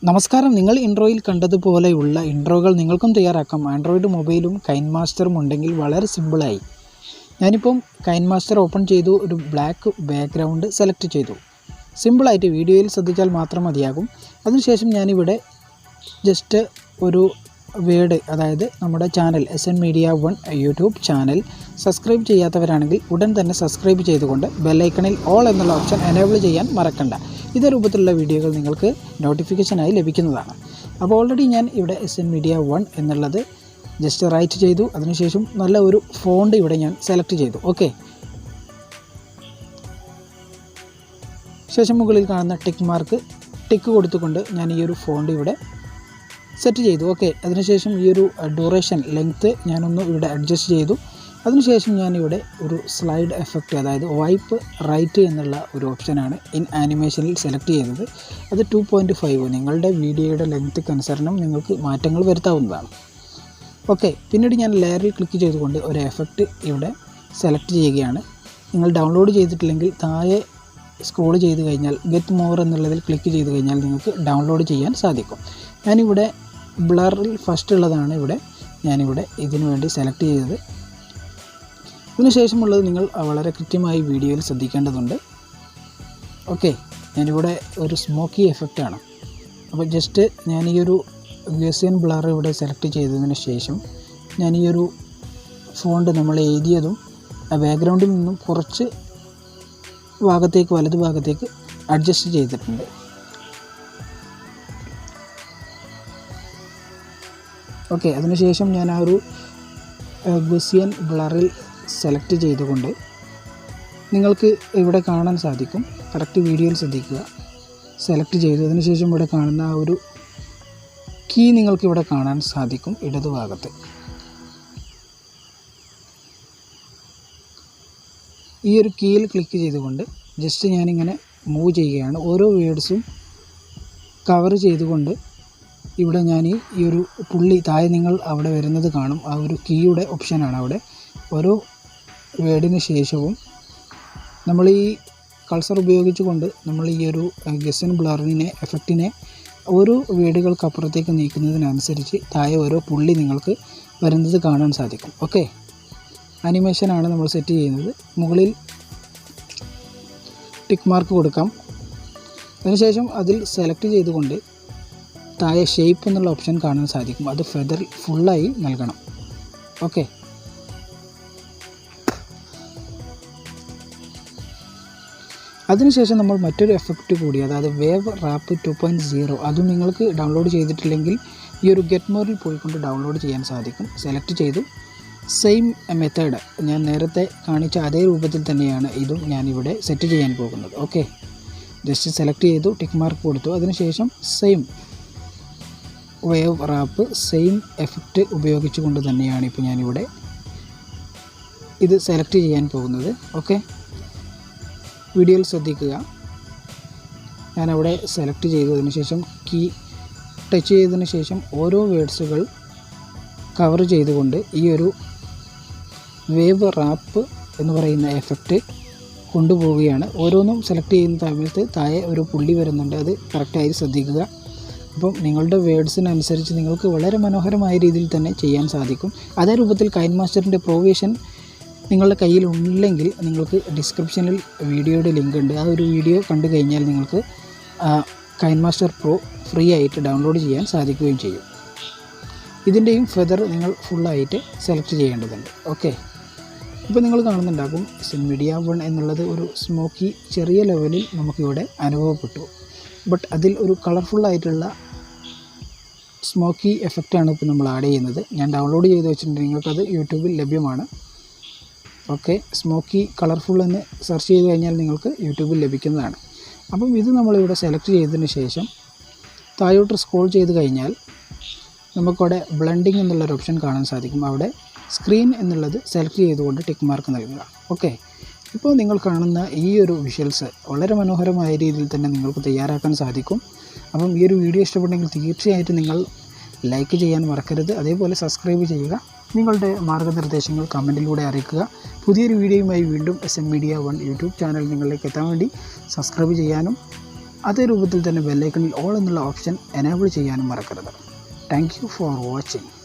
നമസ്കാരം. നിങ്ങൾ ഇൻട്രോയിൽ കണ്ടതുപോലെയുള്ള ഇൻട്രോകൾ നിങ്ങൾക്കും തയ്യാറാക്കാം. ആൻഡ്രോയിഡ് മൊബൈലും കൈൻമാസ്റ്ററും ഉണ്ടെങ്കിൽ വളരെ സിമ്പിളായി. ഞാനിപ്പം കൈൻമാസ്റ്റർ ഓപ്പൺ ചെയ്തു, ഒരു ബ്ലാക്ക് ബാക്ക്ഗ്രൗണ്ട് സെലക്ട് ചെയ്തു. സിമ്പിളായിട്ട് വീഡിയോയിൽ ശ്രദ്ധിച്ചാൽ മാത്രം മതിയാകും. അതിനുശേഷം ഞാനിവിടെ ജസ്റ്റ് ഒരു വേർഡ്, അതായത് നമ്മുടെ ചാനൽ 𝒍𝒑1 യൂട്യൂബ് ചാനൽ സബ്സ്ക്രൈബ് ചെയ്യാത്തവരാണെങ്കിൽ ഉടൻ തന്നെ സബ്സ്ക്രൈബ് ചെയ്തുകൊണ്ട് ബെല്ലൈക്കണിൽ ഓൾ എന്നുള്ള ഓപ്ഷൻ എനേബിൾ ചെയ്യാൻ മറക്കണ്ട. ഇതേ രൂപത്തിലുള്ള വീഡിയോകൾ നിങ്ങൾക്ക് നോട്ടിഫിക്കേഷനായി ലഭിക്കുന്നതാണ്. അപ്പോൾ ഓൾറെഡി ഞാൻ ഇവിടെ 𝒍𝒑1 എന്നുള്ളത് ജസ്റ്റ് റൈറ്റ് ചെയ്തു. അതിനുശേഷം നല്ല ഒരു ഫോണ്ട് ഇവിടെ ഞാൻ സെലക്ട് ചെയ്തു. ഓക്കെ, ശേഷം മുകളിൽ കാണുന്ന ടിക്ക് കൊടുത്തുകൊണ്ട് ഞാൻ ഈ ഒരു ഫോണ്ട് ഇവിടെ സെറ്റ് ചെയ്തു. ഓക്കെ, അതിനുശേഷം ഈ ഒരു ഡ്യൂറേഷൻ ലെങ്ത്ത് ഞാനൊന്ന് ഇവിടെ അഡ്ജസ്റ്റ് ചെയ്തു. അതിനുശേഷം ഞാനിവിടെ ഒരു സ്ലൈഡ് എഫക്റ്റ്, അതായത് വൈപ്പ് റൈറ്റ് എന്നുള്ള ഒരു ഓപ്ഷനാണ് ഇൻ ആനിമേഷനിൽ സെലക്ട് ചെയ്തത്. അത് 2.5. നിങ്ങളുടെ വീഡിയോയുടെ ലെങ്ത്ക്ക് അനുസരണം നിങ്ങൾക്ക് മാറ്റങ്ങൾ വരുത്താവുന്നതാണ്. ഓക്കെ, പിന്നീട് ഞാൻ ലെയറിൽ ക്ലിക്ക് ചെയ്തുകൊണ്ട് ഒരു എഫക്റ്റ് ഇവിടെ സെലക്ട് ചെയ്യുകയാണ്. നിങ്ങൾ ഡൗൺലോഡ് ചെയ്തിട്ടില്ലെങ്കിൽ താഴെ സ്ക്രോൾ ചെയ്ത് കഴിഞ്ഞാൽ ഗെറ്റ് മോർ എന്നുള്ളതിൽ ക്ലിക്ക് ചെയ്ത് കഴിഞ്ഞാൽ നിങ്ങൾക്ക് ഡൗൺലോഡ് ചെയ്യാൻ സാധിക്കും. ഞാനിവിടെ ബ്ലറിൽ ഫസ്റ്റ് ഉള്ളതാണ് ഞാനിവിടെ ഇതിനു വേണ്ടി സെലക്ട് ചെയ്തത്. ഇതിനുശേഷമുള്ളത് നിങ്ങൾ വളരെ കൃത്യമായി വീഡിയോയിൽ ശ്രദ്ധിക്കേണ്ടതുണ്ട്. ഓക്കെ, ഞാനിവിടെ ഒരു സ്മോക്കി എഫക്റ്റാണ്. അപ്പോൾ ജസ്റ്റ് ഞാൻ ഈ ഒരു ഗസിയൻ ബ്ലർ ഇവിടെ സെലക്ട് ചെയ്തതിന് ശേഷം ഞാൻ ഈ ഒരു ഫോണ്ട് നമ്മൾ എഴുതിയതും ആ ബാക്ക്ഗ്രൗണ്ടിൽ നിന്നും കുറച്ച് വലതു ഭാഗത്തേക്ക് അഡ്ജസ്റ്റ് ചെയ്തിട്ടുണ്ട്. ഓക്കെ, അതിനുശേഷം ഞാൻ ആ ഒരു ഗസിയൻ ബ്ലറിൽ സെലക്ട് ചെയ്തുകൊണ്ട് നിങ്ങൾക്ക് ഇവിടെ കാണാൻ സാധിക്കും. കറക്റ്റ് വീഡിയോയിൽ ശ്രദ്ധിക്കുക. സെലക്ട് ചെയ്തു. അതിനുശേഷം ഇവിടെ കാണുന്ന ആ ഒരു കീ നിങ്ങൾക്ക് ഇവിടെ കാണാൻ സാധിക്കും ഇടതുഭാഗത്ത്. ഈ ഒരു കീയിൽ ക്ലിക്ക് ചെയ്തുകൊണ്ട് ജസ്റ്റ് ഞാനിങ്ങനെ മൂവ് ചെയ്യുകയാണ്. ഓരോ വേർഡ്സും കവർ ചെയ്തുകൊണ്ട് ഇവിടെ ഞാൻ ഈ ഒരു പുള്ളി താഴെ നിങ്ങൾ അവിടെ വരുന്നത് കാണും. ആ ഒരു കീയുടെ ഓപ്ഷനാണ് അവിടെ. ഓരോ വേർഡിന് ശേഷവും നമ്മൾ ഈ കൾസർ ഉപയോഗിച്ചുകൊണ്ട് നമ്മൾ ഈ ഒരു ഗസിയൻ ബ്ലറിനെ എഫക്റ്റിനെ ഓരോ വേർഡുകൾക്കപ്പുറത്തേക്ക് നീക്കുന്നതിനനുസരിച്ച് താഴെ ഓരോ പുള്ളി നിങ്ങൾക്ക് വരുന്നത് കാണാൻ സാധിക്കും. ഓക്കെ, ആനിമേഷനാണ് നമ്മൾ സെറ്റ് ചെയ്യുന്നത്. മുകളിൽ ടിക്ക് മാർക്ക് കൊടുക്കാം. അതിനുശേഷം അതിൽ സെലക്ട് ചെയ്തുകൊണ്ട് താഴെ ഷേപ്പ് എന്നുള്ള ഓപ്ഷൻ കാണാൻ സാധിക്കും. അത് ഫെദറിൽ ഫുള്ളായി നൽകണം. ഓക്കെ, അതിനുശേഷം നമ്മൾ മറ്റൊരു എഫക്റ്റ് കൂടി, അതായത് വേവ് റാപ്പ് 2.0, അതും നിങ്ങൾക്ക് ഡൗൺലോഡ് ചെയ്തിട്ടില്ലെങ്കിൽ ഈ ഒരു ഗെറ്റ് മോറിൽ പോയിക്കൊണ്ട് ഡൗൺലോഡ് ചെയ്യാൻ സാധിക്കും. സെലക്ട് ചെയ്തു. സെയിം മെത്തേഡ് ഞാൻ നേരത്തെ കാണിച്ച അതേ രൂപത്തിൽ തന്നെയാണ് ഇതും ഞാനിവിടെ സെറ്റ് ചെയ്യാൻ പോകുന്നത്. ഓക്കെ, ജസ്റ്റ് സെലക്ട് ചെയ്തു, ടിക്ക് മാർക്ക് കൊടുത്തു. അതിനുശേഷം same wave wrap same effect ഉപയോഗിച്ചുകൊണ്ട് തന്നെയാണ് ഇപ്പോൾ ഞാനിവിടെ ഇത് സെലക്ട് ചെയ്യാൻ പോകുന്നത്. ഓക്കെ, വീഡിയോയിൽ ശ്രദ്ധിക്കുക. ഞാനവിടെ സെലക്ട് ചെയ്തതിന് ശേഷം കീ ടച്ച് ചെയ്തതിന് ശേഷം ഓരോ വേർഡ്സുകൾ കവർ ചെയ്തുകൊണ്ട് ഈ ഒരു വേവ് റാപ്പ് എന്ന് പറയുന്ന എഫക്റ്റ് കൊണ്ടുപോവുകയാണ്. ഓരോന്നും സെലക്ട് ചെയ്യുന്ന സമയത്ത് താഴെ ഒരു പുള്ളി വരുന്നുണ്ട്. അത് കറക്റ്റായി ശ്രദ്ധിക്കുക. അപ്പം നിങ്ങളുടെ വേർഡ്സിനനുസരിച്ച് നിങ്ങൾക്ക് വളരെ മനോഹരമായ രീതിയിൽ തന്നെ ചെയ്യാൻ സാധിക്കും. അതേ രൂപത്തിൽ കൈൻമാസ്റ്ററിൻ്റെ പ്രൊവേഷൻ നിങ്ങളുടെ കയ്യിൽ ഉണ്ടെങ്കിൽ നിങ്ങൾക്ക് ഡിസ്ക്രിപ്ഷനിൽ വീഡിയോയുടെ ലിങ്ക് ഉണ്ട്. ആ ഒരു വീഡിയോ കണ്ടു കഴിഞ്ഞാൽ നിങ്ങൾക്ക് കൈൻമാസ്റ്റർ പ്രോ ഫ്രീ ആയിട്ട് ഡൗൺലോഡ് ചെയ്യാൻ സാധിക്കുകയും ചെയ്യും. ഇതിൻ്റെയും ഫെദർ നിങ്ങൾ ഫുള്ളായിട്ട് സെലക്ട് ചെയ്യേണ്ടതുണ്ട്. ഓക്കെ, ഇപ്പോൾ നിങ്ങൾ കാണുന്നുണ്ടാകും 𝒍𝒑1 എന്നുള്ളത് ഒരു സ്മോക്കി ചെറിയ ലെവലിൽ നമുക്കിവിടെ അനുഭവപ്പെട്ടു. ബട്ട് അതിൽ ഒരു കളർഫുള്ളായിട്ടുള്ള സ്മോക്കി എഫക്റ്റാണ് ഇപ്പോൾ നമ്മൾ ആഡ് ചെയ്യുന്നത്. ഞാൻ ഡൗൺലോഡ് ചെയ്ത് വെച്ചിട്ടുണ്ട്. നിങ്ങൾക്കത് യൂട്യൂബിൽ ലഭ്യമാണ്. ഓക്കെ, സ്മോക്കി കളർഫുൾ എന്ന് സെർച്ച് ചെയ്ത് കഴിഞ്ഞാൽ നിങ്ങൾക്ക് യൂട്യൂബിൽ ലഭിക്കുന്നതാണ്. അപ്പം ഇത് നമ്മളിവിടെ സെലക്ട് ചെയ്തതിന് ശേഷം താഴോട്ട് സ്ക്രോൾ ചെയ്ത് കഴിഞ്ഞാൽ നമുക്കവിടെ ബ്ലെൻഡിങ് എന്നുള്ളൊരു ഓപ്ഷൻ കാണാൻ സാധിക്കും. അവിടെ സ്ക്രീൻ എന്നുള്ളത് സെലക്ട് ചെയ്തുകൊണ്ട് ടിക്ക് മാർക്ക് നൽകുക. ഓക്കെ, ഇപ്പോൾ നിങ്ങൾ കാണുന്ന ഈ ഒരു വിഷ്വൽസ് വളരെ മനോഹരമായ രീതിയിൽ തന്നെ നിങ്ങൾക്ക് തയ്യാറാക്കാൻ സാധിക്കും. അപ്പം ഈ ഒരു വീഡിയോ ഇഷ്ടപ്പെട്ടെങ്കിൽ തീർച്ചയായിട്ടും നിങ്ങൾ ലൈക്ക് ചെയ്യാൻ മറക്കരുത്. അതേപോലെ സബ്സ്ക്രൈബ് ചെയ്യുക. നിങ്ങളുടെ മാർഗ്ഗനിർദ്ദേശങ്ങൾ കമൻറ്റിലൂടെ അറിയിക്കുക. പുതിയൊരു വീഡിയോയുമായി വീണ്ടും 𝒍𝒑1 യൂട്യൂബ് ചാനൽ നിങ്ങളിലേക്ക് എത്താൻ വേണ്ടി സബ്സ്ക്രൈബ് ചെയ്യാനും അതേ രൂപത്തിൽ തന്നെ ബെല്ലൈക്കണിൽ ഓൾ എന്നുള്ള ഓപ്ഷൻ എനേബിൾ ചെയ്യാനും മറക്കരുത്. Thank you for watching.